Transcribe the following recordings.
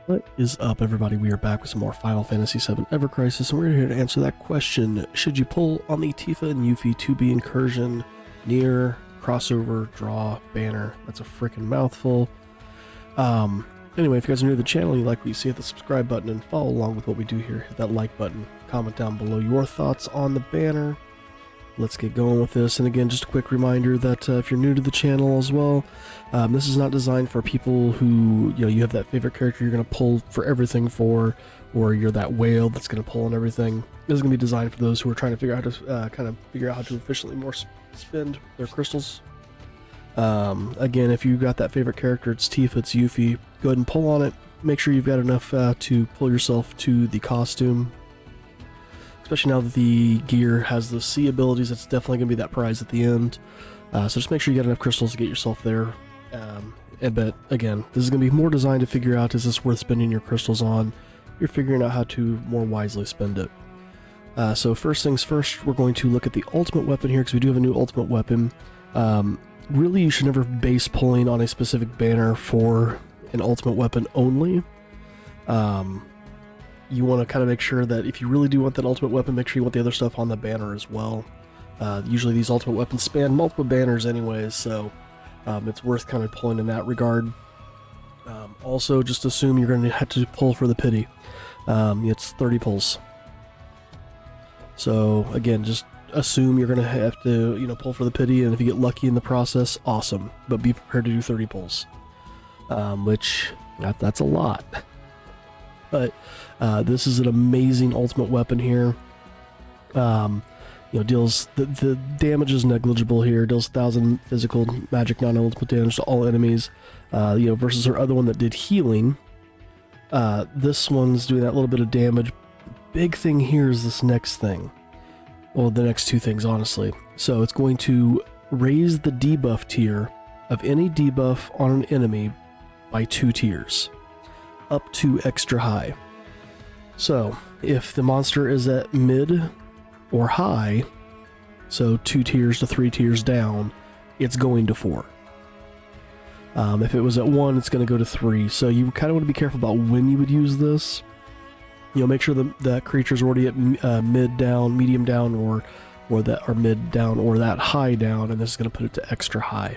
What is up, everybody? We are back with some more Final Fantasy VII Ever Crisis, and we're here to answer that question. Should you pull on the Tifa and Yuffie 2B incursion, Nier, crossover, draw, banner? That's a freaking mouthful. Anyway, if you guys are new to the channel and you like what you see, hit the subscribe button and follow along with what we do here. Hit that like button. Comment down below your thoughts on the banner. Let's get going with this. And again, just a quick reminder that if you're new to the channel as well, this is not designed for people who, you have that favorite character you're going to pull for everything for, or you're that whale that's going to pull on everything. This is going to be designed for those who are trying to figure out how to efficiently spend their crystals. Again, if you got that favorite character, it's Tifa, it's Yuffie, go ahead and pull on it. Make sure you've got enough to pull yourself to the costume. Especially now that the gear has the C abilities, it's definitely going to be that prize at the end. So just make sure you get enough crystals to get yourself there. But again, this is going to be more designed to figure out, is this worth spending your crystals on? You're figuring out how to more wisely spend it. So first things first, we're going to look at the ultimate weapon here, because we do have a new ultimate weapon. Really, you should never base pulling on a specific banner for an ultimate weapon only. You want to kind of make sure that if you really do want that ultimate weapon, make sure you want the other stuff on the banner as well. Usually these ultimate weapons span multiple banners anyways, so it's worth kind of pulling in that regard. Also, just assume you're going to have to pull for the pity. It's 30 pulls. So again, just assume you're going to have to, pull for the pity, and if you get lucky in the process, awesome. But be prepared to do 30 pulls, which that's a lot. But this is an amazing ultimate weapon here. Deals the damage is negligible here. Deals 1,000 physical, magic, non-ultimate damage to all enemies. Versus her other one that did healing. This one's doing that little bit of damage. Big thing here is this next thing. Well, the next two things, honestly. So it's going to raise the debuff tier of any debuff on an enemy by 2 tiers. Up to extra high. So if the monster is at mid or high, so 2 tiers to 3 tiers down, it's going to 4. If it was at 1, it's going to go to 3. So you kind of want to be careful about when you would use this. Make sure that creature's already at mid down, medium down, or mid down, or that high down, and this is going to put it to extra high.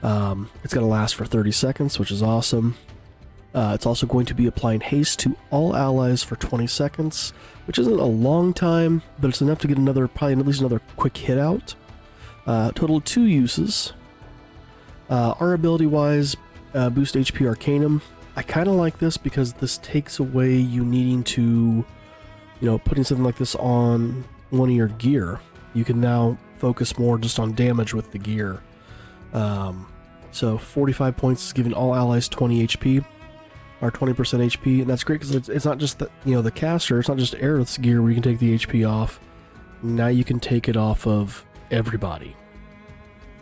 It's going to last for 30 seconds, which is awesome. It's also going to be applying haste to all allies for 20 seconds, which isn't a long time, but it's enough to get probably at least another quick hit out. Total of 2 uses. Our ability-wise, boost HP Arcanum. I kind of like this because this takes away you needing to, putting something like this on one of your gear. You can now focus more just on damage with the gear. So 45 points is giving all allies 20 HP. Or 20% HP, and that's great because it's not just the caster, it's not just Aerith's gear where you can take the HP off. Now you can take it off of everybody.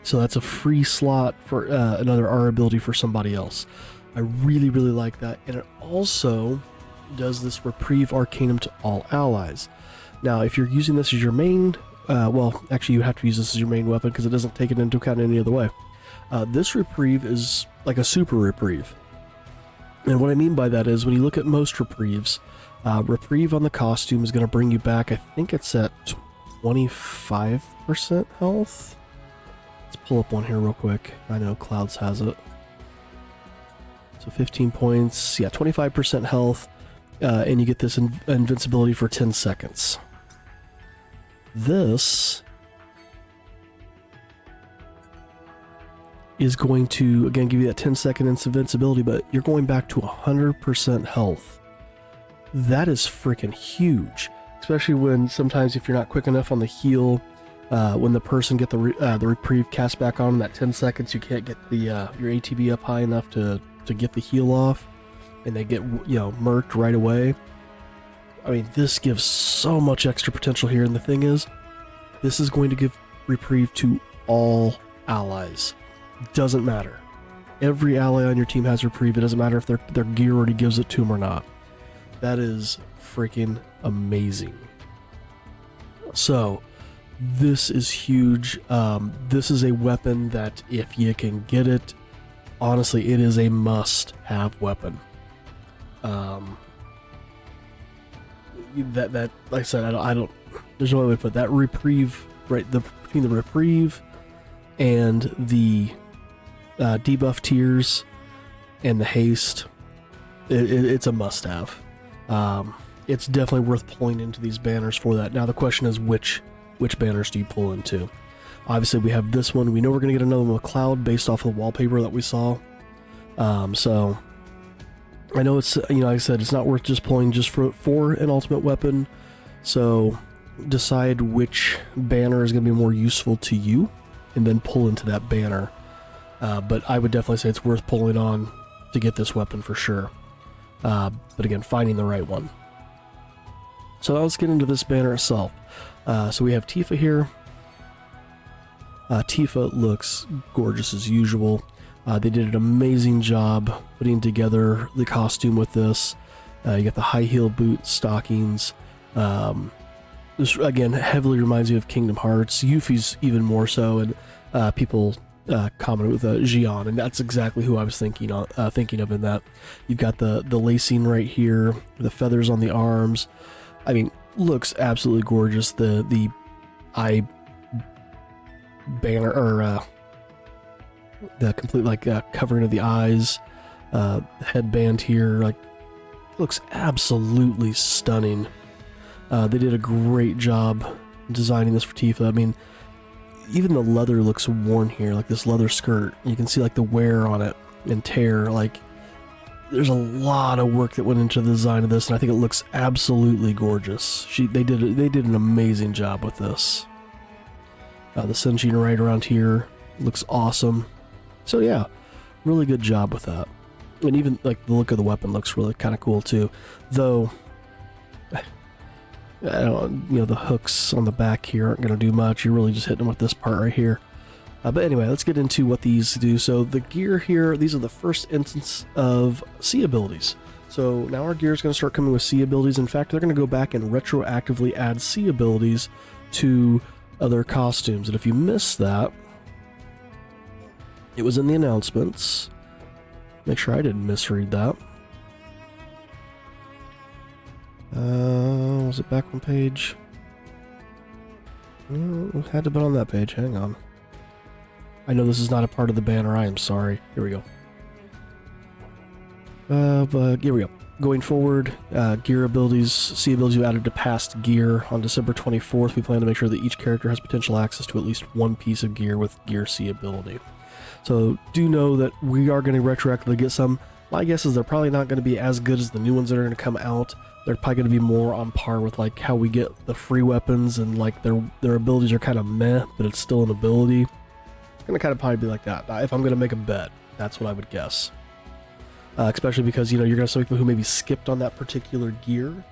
So that's a free slot for another R ability for somebody else. I really, really like that, and it also does this reprieve Arcanum to all allies. Now, if you're using this as your main, well, actually you have to use this as your main weapon because it doesn't take it into account any other way. This reprieve is like a super reprieve. And what I mean by that is when you look at most reprieves, reprieve on the costume is going to bring you back, I think it's at 25% health. Let's pull up one here real quick. I know Clouds has it. So 15 points, yeah, 25% health, and you get this invincibility for 10 seconds. This is going to, again, give you that 10-second invincibility, but you're going back to 100% health. That is freaking huge, especially when sometimes if you're not quick enough on the heal, when the person get the reprieve cast back on in that 10 seconds, you can't get the your ATB up high enough to get the heal off, and they get murked right away. I mean, this gives so much extra potential here, and the thing is, this is going to give reprieve to all allies. Doesn't matter. Every ally on your team has reprieve. It doesn't matter if their gear already gives it to them or not. That is freaking amazing. So this is huge. This is a weapon that if you can get it, honestly, it is a must-have weapon. That like I said, I don't. There's no way to put that reprieve right between the reprieve and the debuff tiers and the haste. It's a must-have. It's definitely worth pulling into these banners for that. Now the question is which banners do you pull into? Obviously we have this one. We know we're going to get another one with Cloud based off of the wallpaper that we saw. So I know it's, like I said, it's not worth just pulling just for an ultimate weapon. So decide which banner is going to be more useful to you and then pull into that banner. But I would definitely say it's worth pulling on to get this weapon for sure. But again, finding the right one. So now let's get into this banner itself. So we have Tifa here. Tifa looks gorgeous as usual. They did an amazing job putting together the costume with this. You got the high heel boot stockings. This again heavily reminds me of Kingdom Hearts. Yuffie's even more so, and people commented with Xion, and that's exactly who I was thinking of in that. You've got the lacing right here, the feathers on the arms. I mean, looks absolutely gorgeous. The eye banner, or the complete covering of the eyes, headband here, like, looks absolutely stunning. They did a great job designing this for Tifa. I mean, even the leather looks worn here, like this leather skirt. You can see like the wear on it and tear. Like, there's a lot of work that went into the design of this, and I think it looks absolutely gorgeous. They did an amazing job with this. The Senjin right around here looks awesome. So yeah, really good job with that. And even like the look of the weapon looks really kind of cool too. Though, I don't, the hooks on the back here aren't going to do much. You're really just hitting them with this part right here. But anyway, let's get into what these do. So the gear here, these are the first instance of C abilities. So now our gear is going to start coming with C abilities. In fact, they're going to go back and retroactively add C abilities to other costumes. And if you missed that, it was in the announcements. Make sure I didn't misread that. Was it back one page? It had to be on that page. Hang on. I know this is not a part of the banner. I am sorry. Here we go. But here we go. Going forward, gear abilities, C abilities you added to past gear. On December 24th, we plan to make sure that each character has potential access to at least one piece of gear with gear C ability. So do know that we are going to retroactively get some. My guess is they're probably not going to be as good as the new ones that are going to come out. They're probably going to be more on par with like how we get the free weapons, and like their abilities are kind of meh, but it's still an ability. It's going to kind of probably be like that. If I'm going to make a bet, that's what I would guess. Especially because, you're going to have some people who maybe skipped on that particular gear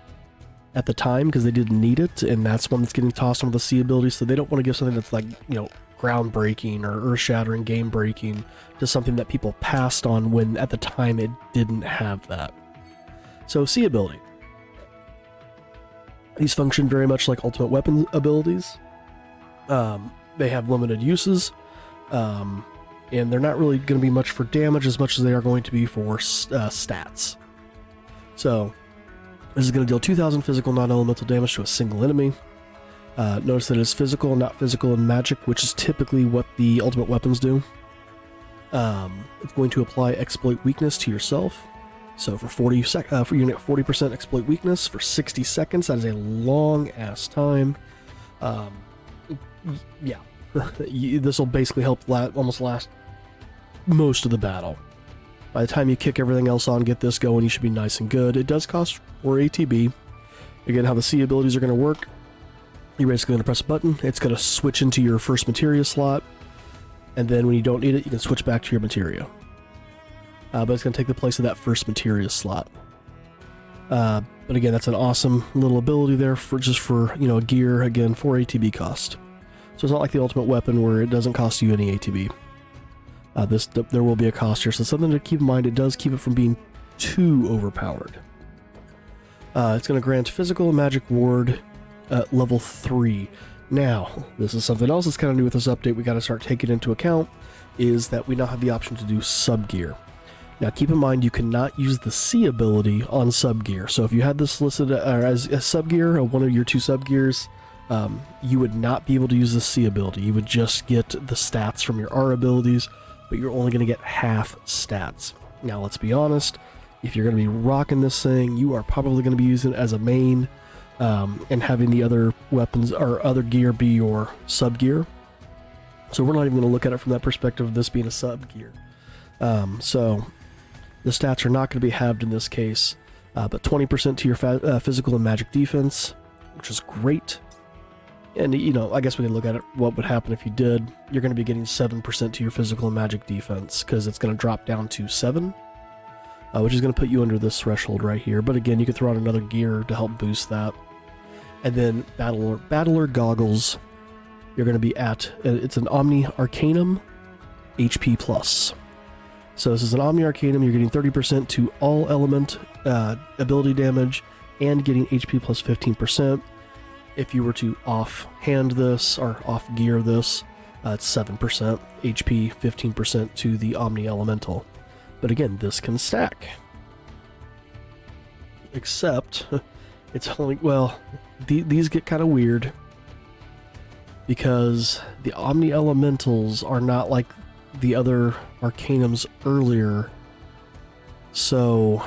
at the time because they didn't need it, and that's one that's getting tossed on with the C abilities, so they don't want to give something that's like, groundbreaking or earth-shattering, game-breaking to something that people passed on when at the time it didn't have that. So C ability. These function very much like ultimate weapon abilities. They have limited uses, and they're not really going to be much for damage as much as they are going to be for stats. So this is going to deal 2,000 physical non-elemental damage to a single enemy. Notice that it's physical, not physical in magic, which is typically what the ultimate weapons do. It's going to apply exploit weakness to yourself. So for 40% exploit weakness for 60 seconds. That is a long ass time. Yeah, this will basically help almost last most of the battle. By the time you kick everything else on, get this going, you should be nice and good. It does cost 4 ATB. Again, how the C abilities are going to work. You're basically going to press a button. It's going to switch into your first materia slot. And then when you don't need it, you can switch back to your materia. But it's going to take the place of that first materia slot. But again, that's an awesome little ability there for a gear. Again, 4 ATB cost. So it's not like the ultimate weapon where it doesn't cost you any ATB. There will be a cost here, so something to keep in mind. It does keep it from being too overpowered. It's going to grant physical magic ward level 3. Now, this is something else that's kind of new with this update we got to start taking into account, is that we now have the option to do sub-gear. Now keep in mind you cannot use the C ability on sub-gear. So if you had this listed as a sub-gear, or one of your 2 sub-gears, you would not be able to use the C ability. You would just get the stats from your R abilities, but you're only going to get half stats. Now let's be honest, if you're going to be rocking this thing, you are probably going to be using it as a main, and having the other weapons or other gear be your sub-gear. So we're not even going to look at it from that perspective of this being a sub-gear. So the stats are not going to be halved in this case, but 20% to your physical and magic defense, which is great. And, you know, I guess we can look at it, what would happen if you did. You're going to be getting 7% to your physical and magic defense, because it's going to drop down to 7, which is going to put you under this threshold right here. But again, you could throw out another gear to help boost that. And then Battler Goggles, you're going to be at, it's an Omni Arcanum HP+. So this is an Omni Arcanum, you're getting 30% to all element ability damage, and getting HP plus 15%. If you were to off-hand this, or off-gear this, it's 7% HP, 15% to the Omni Elemental. But again, this can stack. Except, it's only, well, these get kind of weird, because the Omni Elementals are not like the other Arcanums earlier, so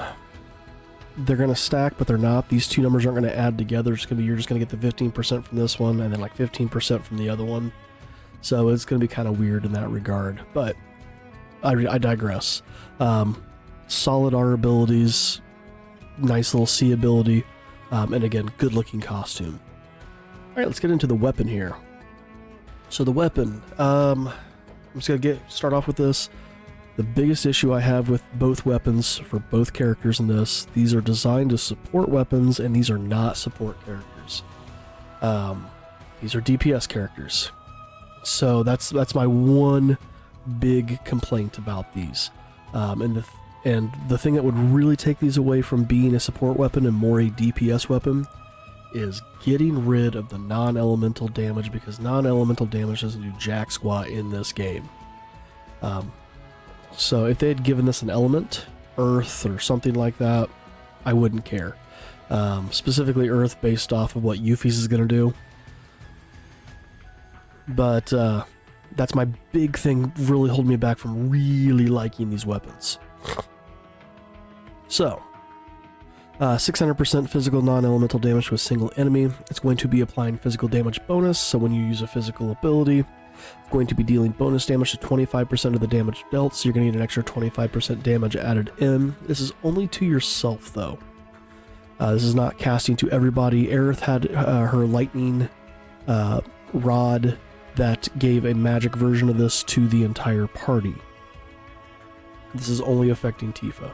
they're going to stack, but they're not. These 2 numbers aren't going to add together. It's going to be, you're just going to get the 15% from this one, and then like 15% from the other one. So it's going to be kind of weird in that regard, but I digress. Solid R abilities, nice little C ability, and again, good looking costume. Alright, let's get into the weapon here. So the weapon, I'm just going to start off with this. The biggest issue I have with both weapons for both characters in this, these are designed to support weapons, and these are not support characters. These are DPS characters. So that's my one big complaint about these. And the thing that would really take these away from being a support weapon and more a DPS weapon is getting rid of the non-elemental damage, because non-elemental damage doesn't do jack squat in this game. So if they had given this an element, earth or something like that, I wouldn't care. Specifically earth, based off of what Yuffie's is going to do. But that's my big thing, really holding me back from really liking these weapons. So, 600% physical non-elemental damage to a single enemy. It's going to be applying physical damage bonus, so when you use a physical ability, it's going to be dealing bonus damage to 25% of the damage dealt, so you're going to need an extra 25% damage added in. This is only to yourself, though. This is not casting to everybody. Aerith had her lightning rod that gave a magic version of this to the entire party. This is only affecting Tifa.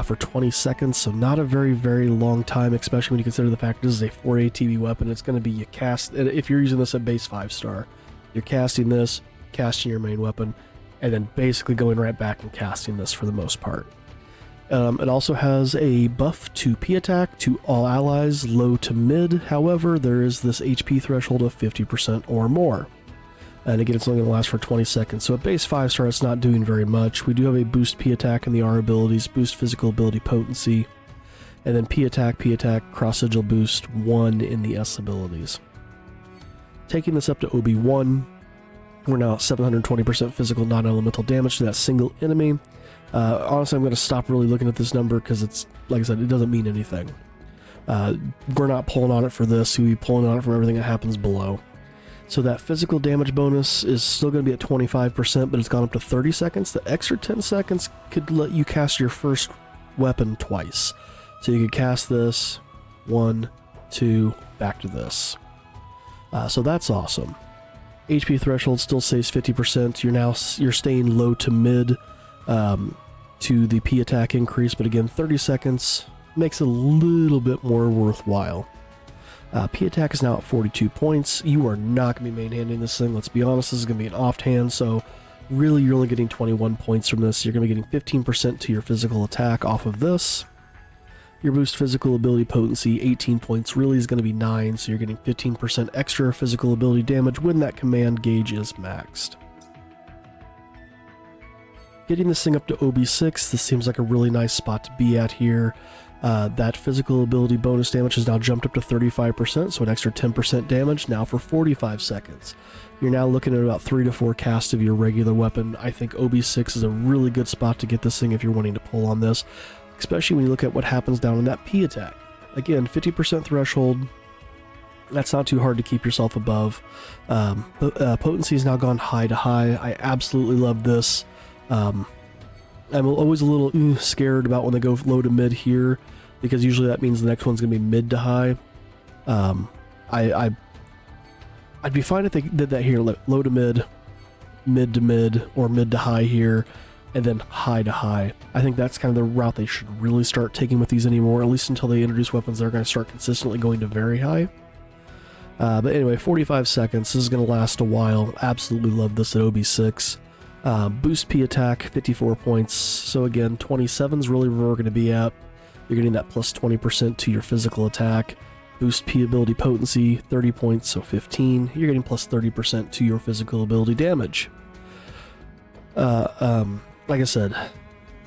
For 20 seconds, so not a very, very long time, especially when you consider the fact this is a 4 ATB weapon. It's going to be, you cast, if you're using this at base 5-star, you're casting this, casting your main weapon, and then basically going right back and casting this for the most part. It also has a buff to P attack to all allies, low to mid. However, there is this HP threshold of 50% or more. And again, it's only going to last for 20 seconds. So at base 5-star, it's not doing very much. We do have a boost P attack in the R abilities, boost physical ability potency, and then P attack, cross sigil boost 1 in the S abilities. Taking this up to OB1, we're now at 720% physical non-elemental damage to that single enemy. Honestly, I'm going to stop really looking at this number because it's, like I said, it doesn't mean anything. We're not pulling on it for this. We'll be pulling on it from everything that happens below. So that physical damage bonus is still going to be at 25%, but it's gone up to 30 seconds. The extra 10 seconds could let you cast your first weapon twice. So you could cast this, 1, 2, back to this. So that's awesome. HP threshold still stays 50%. You're staying low to mid to the P attack increase, but again, 30 seconds makes it a little bit more worthwhile. P attack is now at 42 points. You are not going to be main-handing this thing. Let's be honest, this is going to be an off-hand, so really you're only getting 21 points from this. You're going to be getting 15% to your physical attack off of this. Your boost physical ability potency, 18 points, really is going to be 9, so you're getting 15% extra physical ability damage when that command gauge is maxed. Getting this thing up to OB6, this seems like a really nice spot to be at here. That physical ability bonus damage has now jumped up to 35%, so an extra 10% damage now for 45 seconds. You're now looking at about 3 to 4 casts of your regular weapon. I think OB6 is a really good spot to get this thing if you're wanting to pull on this, especially when you look at what happens down in that P attack. Again, 50% threshold. That's not too hard to keep yourself above. Potency has now gone high to high. I absolutely love this. I'm always a little scared about when they go low to mid here, because usually that means the next one's going to be mid to high. I'd be fine if they did that here, low to mid, mid to mid, or mid to high here, and then high to high. I think that's kind of the route they should really start taking with these anymore, at least until they introduce weapons that are going to start consistently going to very high. But anyway, 45 seconds. This is going to last a while. Absolutely love this at OB6. Boost P attack, 54 points. So again, 27 is really where we're going to be at. You're getting that plus 20% to your physical attack. Boost P ability potency, 30 points, so 15. You're getting plus 30% to your physical ability damage. Like I said,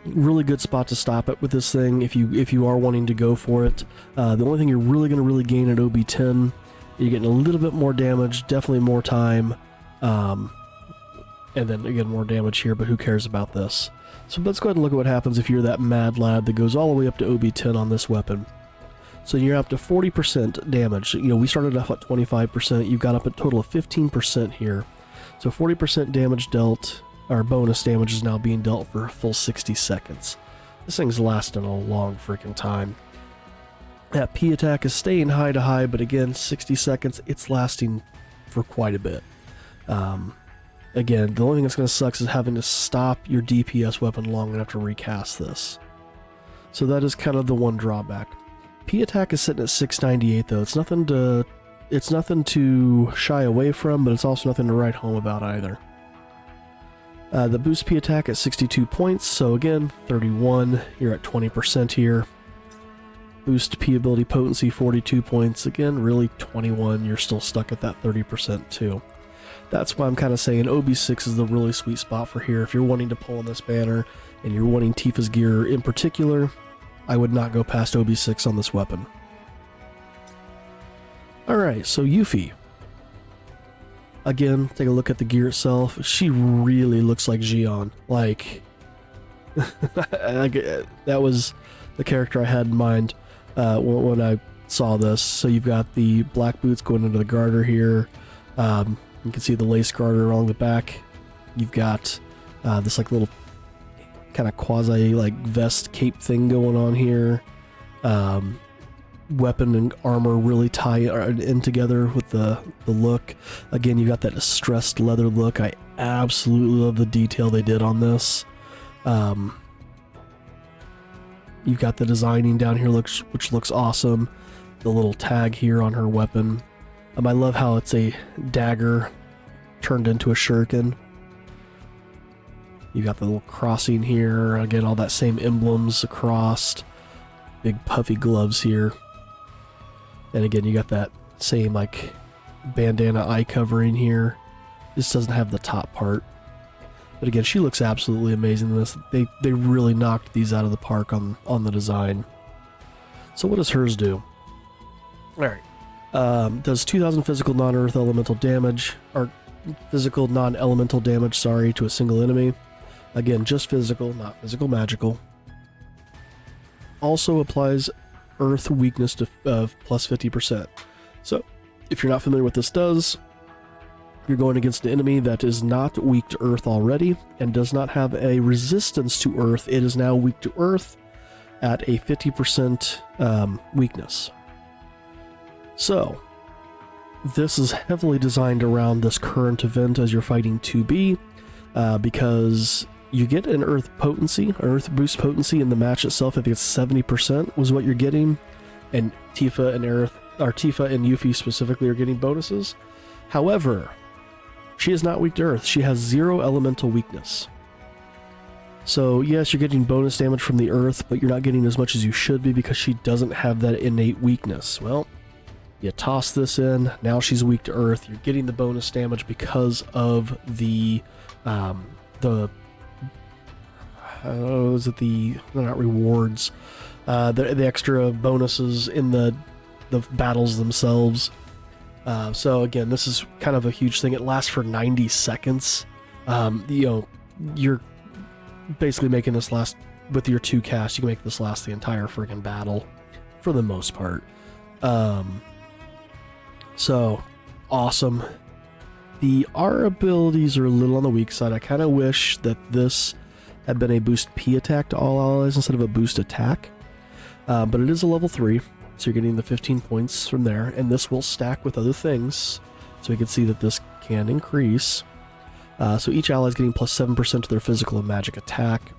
really good spot to stop it with this thing if you are wanting to go for it. The only thing you're really going to gain at OB10, you're getting a little bit more damage, definitely more time, and then again more damage here, but who cares about this? So let's go ahead and look at what happens if you're that mad lad that goes all the way up to OB10 on this weapon. So you're up to 40% damage. You know, we started off at 25%, you got up a total of 15% here. So 40% damage dealt, or bonus damage is now being dealt for a full 60 seconds. This thing's lasting a long freaking time. That P attack is staying high to high, but again, 60 seconds, it's lasting for quite a bit. Again, the only thing that's going to suck is having to stop your DPS weapon long enough to recast this. So that is kind of the one drawback. P attack is sitting at 698 though. It's nothing to shy away from, but it's also nothing to write home about either. The boost P attack at 62 points, so again, 31, you're at 20% here. Boost P ability potency, 42 points, again, really 21, you're still stuck at that 30% too. That's why I'm kind of saying OB6 is the really sweet spot for here. If you're wanting to pull in this banner, and you're wanting Tifa's gear in particular, I would not go past OB6 on this weapon. Alright, so Yuffie. Again, take a look at the gear itself. She really looks like Xion. Like, that was the character I had in mind when I saw this. So you've got the black boots going into the garter here. You can see the lace garter along the back. You've got this like little kind of quasi like vest cape thing going on here. Weapon and armor really tie in together with the look. Again, you got that distressed leather look. I absolutely love the detail they did on this. You've got the designing down here, which looks awesome. The little tag here on her weapon. I love how it's a dagger turned into a shuriken. You got the little crossing here. Again, all that same emblems across. Big puffy gloves here. And again, you got that same like bandana eye covering here. This doesn't have the top part. But again, she looks absolutely amazing in this. They really knocked these out of the park on the design. So what does hers do? Alright. Does 2,000 physical non-earth elemental damage, or physical non-elemental damage, sorry, to a single enemy. Again, just physical, not physical magical. Also applies earth weakness of plus 50%. So, if you're not familiar with what this does, you're going against an enemy that is not weak to earth already, and does not have a resistance to earth. It is now weak to earth at a 50% weakness. So, this is heavily designed around this current event as you're fighting 2B, because you get an earth potency, earth boost potency in the match itself. I think it's 70% was what you're getting, and Tifa and Yuffie specifically are getting bonuses. However, she is not weak to earth. She has 0 elemental weakness. So yes, you're getting bonus damage from the earth, but you're not getting as much as you should be because she doesn't have that innate weakness. Well, you toss this in, now she's weak to earth. You're getting the bonus damage because of the is it they're not rewards, the extra bonuses in the battles themselves. So again, this is kind of a huge thing. It lasts for 90 seconds. You're basically making this last, with your 2 casts, you can make this last the entire friggin' battle, for the most part. So, awesome. Our abilities are a little on the weak side. I kind of wish that this had been a boost P attack to all allies instead of a boost attack. But it is a level 3, so you're getting the 15 points from there, and this will stack with other things. So we can see that this can increase. So each ally is getting plus 7% to their physical and magic attack.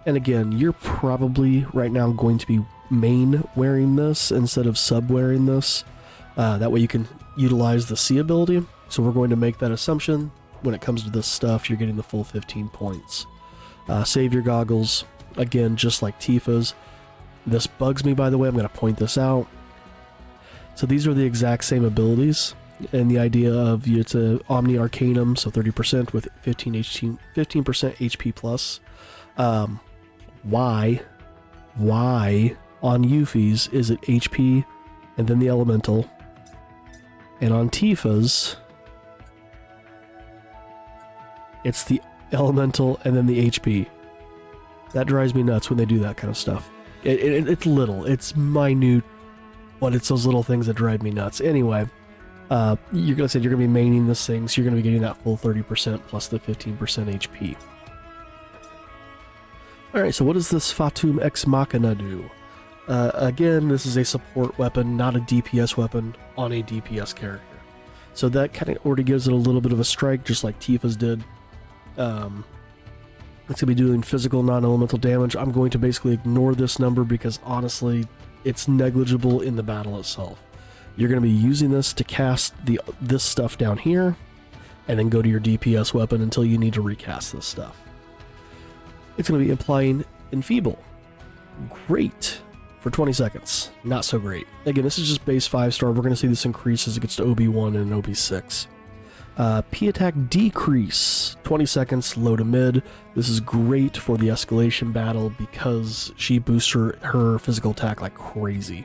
And again, you're probably right now going to be main wearing this instead of sub wearing this. That way you can utilize the C ability. So we're going to make that assumption. When it comes to this stuff, you're getting the full 15 points. Save your goggles, again, just like Tifa's. This bugs me, by the way. I'm going to point this out. So these are the exact same abilities. And the idea of it's a Omni Arcanum, so 30% with 15% HP plus. Why on Yuffie's is it HP and then the Elemental, and on Tifa's it's the Elemental and then the HP? That drives me nuts when they do that kind of stuff. It's little, it's minute, but it's those little things that drive me nuts. Anyway, you're going to be maining this thing, so you're going to be getting that full 30% plus the 15% HP. Alright, so what does this Fatum Ex Machina do? Again, this is a support weapon, not a DPS weapon on a DPS character. So that kind of already gives it a little bit of a strike, just like Tifa's did. It's going to be doing physical non-elemental damage. I'm going to basically ignore this number because honestly, it's negligible in the battle itself. You're going to be using this to cast this stuff down here, and then go to your DPS weapon until you need to recast this stuff. It's going to be applying Enfeeble. Great. For 20 seconds. Not so great. Again, this is just base 5-star. We're going to see this increase as it gets to OB1 and OB6. P attack decrease. 20 seconds, low to mid. This is great for the escalation battle because she boosts her physical attack like crazy.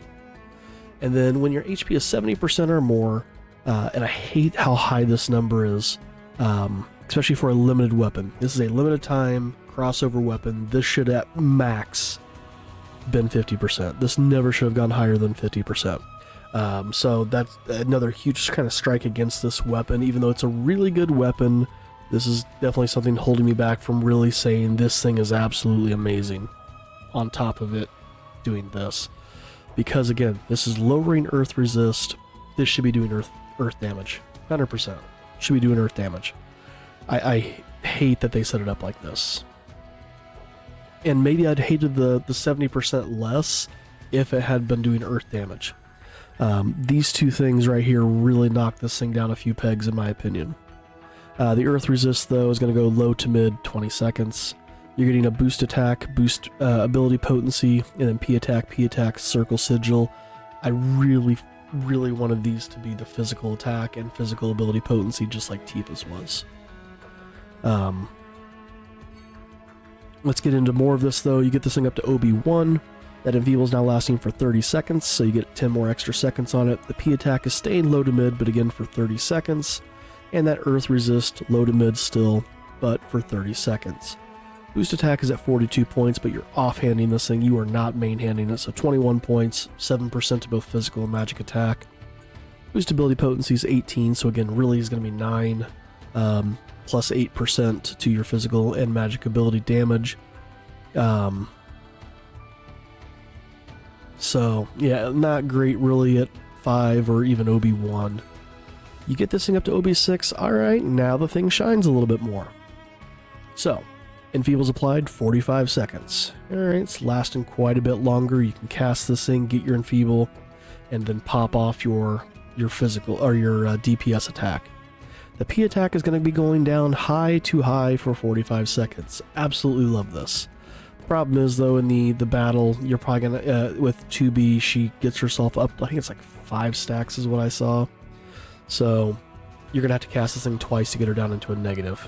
And then when your HP is 70% or more, and I hate how high this number is, especially for a limited weapon. This is a limited time crossover weapon. This should at max been 50%. This never should have gone higher than 50%. So that's another huge kind of strike against this weapon. Even though it's a really good weapon, this is definitely something holding me back from really saying this thing is absolutely amazing. On top of it, doing this. Because again, this is lowering earth resist. This should be doing earth damage. 100%. Should be doing earth damage. I hate that they set it up like this. And maybe I'd hated the 70% less if it had been doing earth damage. These two things right here really knock this thing down a few pegs in my opinion. The earth resist though is going to go low to mid 20 seconds. You're getting a boost attack, boost ability potency, and then P attack, circle sigil. I really wanted these to be the physical attack and physical ability potency just like Tifa's was. Let's get into more of this though. You get this thing up to OB1. That Enfeeble is now lasting for 30 seconds, so you get 10 more extra seconds on it. The P attack is staying low to mid, but again for 30 seconds. And that earth resist, low to mid still, but for 30 seconds. Boost attack is at 42 points, but you're offhanding this thing. You are not main-handing it, so 21 points, 7% to both physical and magic attack. Boost ability potency is 18, so again, really is going to be 9, plus 8% to your physical and magic ability damage. So, yeah, not great really at 5 or even OB1. You get this thing up to OB6, alright, now the thing shines a little bit more. So, Enfeeble's applied, 45 seconds. Alright, it's lasting quite a bit longer. You can cast this thing, get your Enfeeble, and then pop off your physical, or your DPS attack. The P attack is going to be going down high to high for 45 seconds. Absolutely love this. Problem is though, in the battle, you're probably gonna with 2B, she gets herself up, I think it's like 5 stacks is what I saw, so you're gonna have to cast this thing twice to get her down into a negative.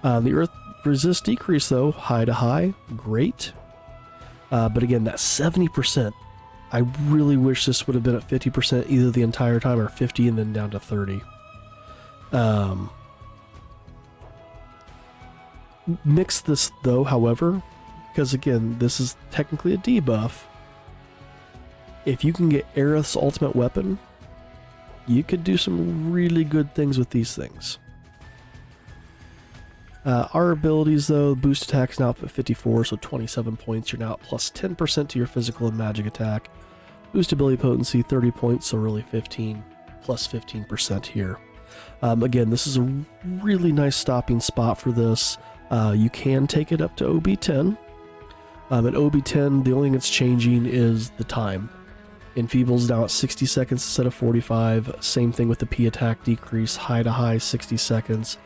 The resist decrease though, high to high, great. But again, that 70%, I really wish this would have been at 50% either the entire time or 50 and then down to 30. Mix this though, however, because again, this is technically a debuff. If you can get Aerith's ultimate weapon, you could do some really good things with these things. Our abilities though, boost attack is now up at 54, so 27 points. You're now at plus 10% to your physical and magic attack. Boost ability potency, 30 points, so really 15, plus 15% here. Again, this is a really nice stopping spot for this. You can take it up to OB10. At OB10, the only thing that's changing is the time. Enfeeble's now at 60 seconds instead of 45. Same thing with the P attack decrease, high to high, 60 seconds.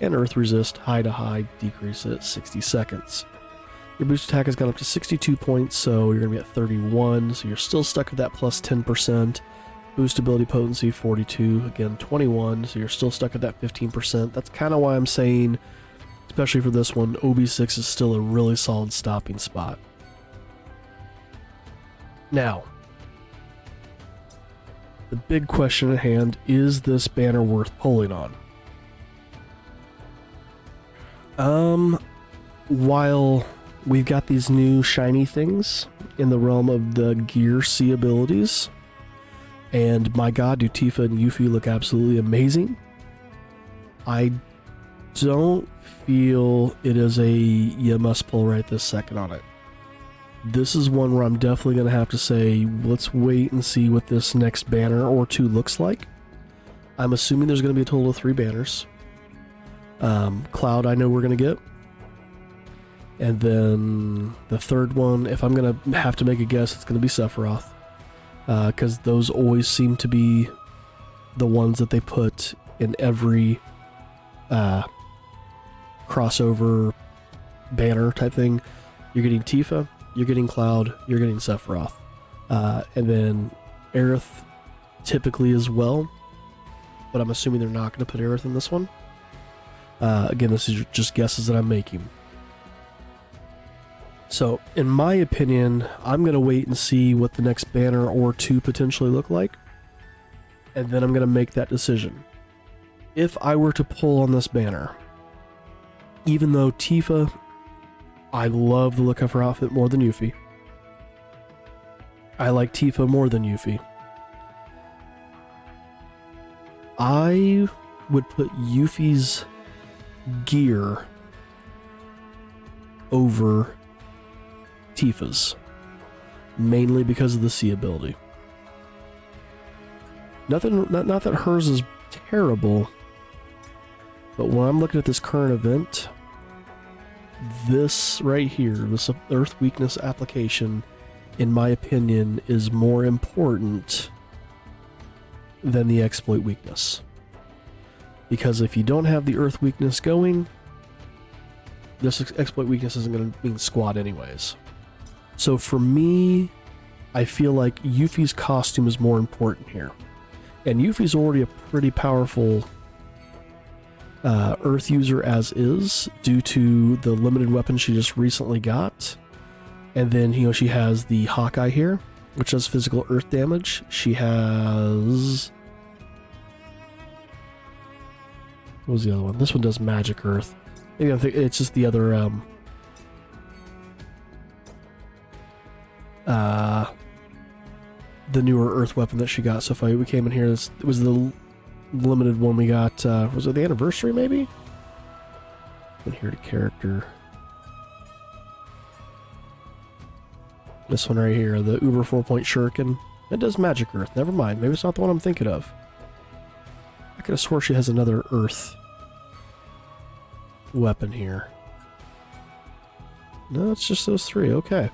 And Earth Resist, high to high, decrease at 60 seconds. Your boost attack has gone up to 62 points, so you're going to be at 31, so you're still stuck at that plus 10%. Boost ability potency, 42, again 21, so you're still stuck at that 15%. That's kind of why I'm saying, especially for this one, OB6 is still a really solid stopping spot. Now, the big question at hand, is this banner worth pulling on? While we've got these new shiny things in the realm of the Gear C abilities, and my god, do Tifa and Yuffie look absolutely amazing, I don't feel it is a you must pull right this second on it. This is one where I'm definitely going to have to say, let's wait and see what this next banner or two looks like. I'm assuming there's going to be a total of 3 banners. Cloud I know we're going to get. And then the third one, if I'm going to have to make a guess, it's going to be Sephiroth. Because those always seem to be the ones that they put in every crossover banner type thing. You're getting Tifa, you're getting Cloud, you're getting Sephiroth. And then Aerith typically as well. But I'm assuming they're not going to put Aerith in this one. Again, this is just guesses that I'm making. So, in my opinion, I'm going to wait and see what the next banner or two potentially look like. And then I'm going to make that decision. If I were to pull on this banner, even though Tifa, I love the look of her outfit more than Yuffie. I like Tifa more than Yuffie. I would put Yuffie's gear over Tifa's, mainly because of the C ability. Not that hers is terrible, but when I'm looking at this current event, this right here, this Earth Weakness application, in my opinion, is more important than the Exploit Weakness. Because if you don't have the Earth Weakness going, this Exploit Weakness isn't going to mean squat anyways. So for me, I feel like Yuffie's costume is more important here. And Yuffie's already a pretty powerful Earth user as is, due to the limited weapon she just recently got. And then, you know, she has the Hawkeye here, which does physical Earth damage. She has... what was the other one? This one does magic Earth. Maybe I think it's just the other... the newer Earth weapon that she got. So if we came in here, it was the limited one we got. Was it the anniversary, maybe? In here to character. This one right here, the Uber 4-point Shuriken. It does magic Earth. Never mind. Maybe it's not the one I'm thinking of. I could have swore she has another Earth weapon here. No, it's just those 3. Okay.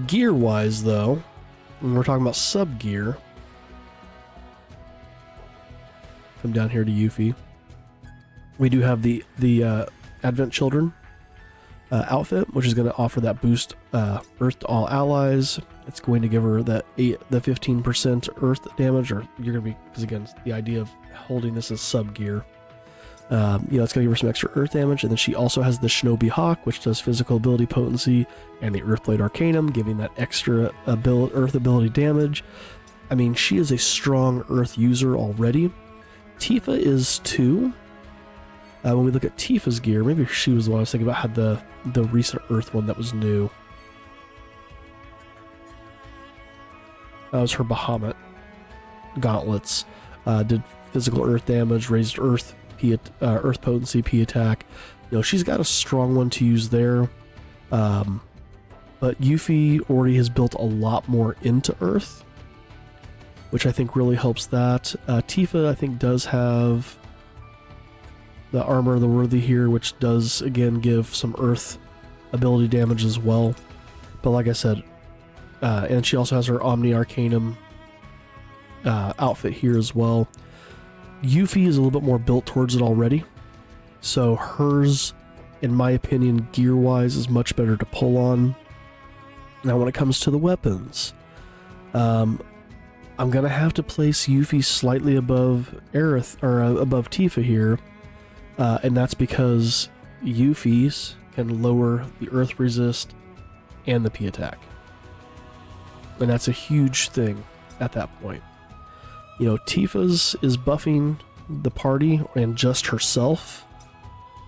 Gear-wise, though, when we're talking about sub-gear, come down here to Yuffie. We do have the Advent Children outfit, which is going to offer that boost Earth to all allies. It's going to give her the 15% Earth damage, or you're going to be, because again, the idea of holding this as sub-gear. It's going to give her some extra earth damage, and then she also has the Shinobi Hawk, which does physical ability potency, and the Earthblade Arcanum, giving that extra earth ability damage. I mean, she is a strong earth user already. Tifa is too. When we look at Tifa's gear, maybe she was the one I was thinking about, had the recent earth one that was new. That was her Bahamut gauntlets. Did physical earth damage, raised earth potency, P attack. She's got a strong one to use there. But Yuffie already has built a lot more into earth, which I think really helps that. Tifa, I think, does have the Armor of the Worthy here, which does, again, give some earth ability damage as well. But like I said, and she also has her Omni Arcanum outfit here as well. Yuffie is a little bit more built towards it already, so hers, in my opinion, gear-wise, is much better to pull on. Now, when it comes to the weapons, I'm gonna have to place Yuffie slightly above Aerith, or above Tifa here, and that's because Yuffie's can lower the earth resist and the P attack, and that's a huge thing at that point. Tifa's is buffing the party and just herself,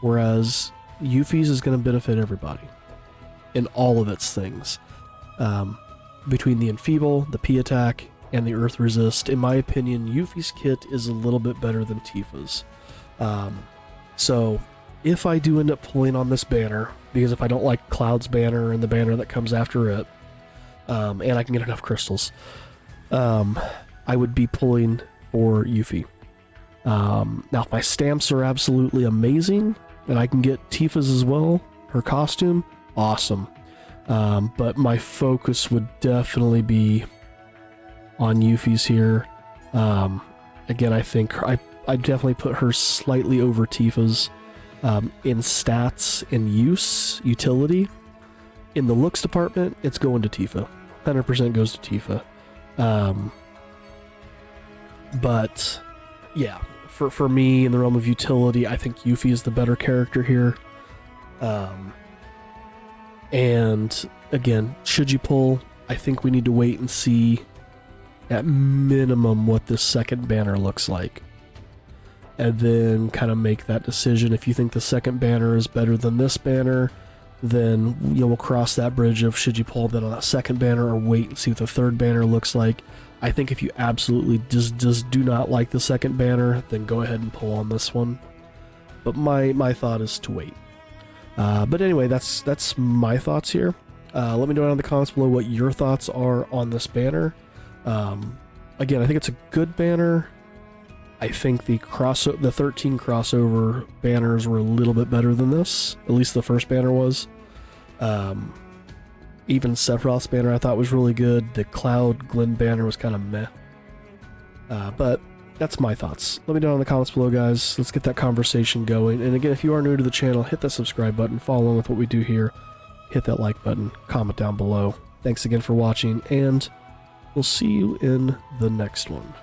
whereas Yuffie's is going to benefit everybody in all of its things. Between the Enfeeble, the P attack, and the Earth Resist, in my opinion, Yuffie's kit is a little bit better than Tifa's. So, if I do end up pulling on this banner, because if I don't like Cloud's banner and the banner that comes after it, and I can get enough crystals, I would be pulling for Yuffie. Now, if my stamps are absolutely amazing, and I can get Tifa's as well, her costume, awesome. But my focus would definitely be on Yuffie's here. Again, I think I'd definitely put her slightly over Tifa's in stats and utility. In the looks department, it's going to Tifa. 100% goes to Tifa. But yeah, for me, in the realm of utility, I think Yuffie is the better character here. And again, should you pull, I think we need to wait and see at minimum what this second banner looks like, and then kind of make that decision. If you think the second banner is better than this banner, then we'll cross that bridge of should you pull then on that second banner, or wait and see what the third banner looks like. I think if you absolutely just do not like the second banner, then go ahead and pull on this one. But my thought is to wait. But anyway, that's my thoughts here. Let me know down in the comments below what your thoughts are on this banner. Again, I think it's a good banner. I think the 13 crossover banners were a little bit better than this. At least the first banner was. Even Sephiroth's banner I thought was really good. The Cloud Glenn banner was kind of meh. But that's my thoughts. Let me know in the comments below, guys. Let's get that conversation going. And again, if you are new to the channel, hit that subscribe button, follow along with what we do here, hit that like button, comment down below. Thanks again for watching, and we'll see you in the next one.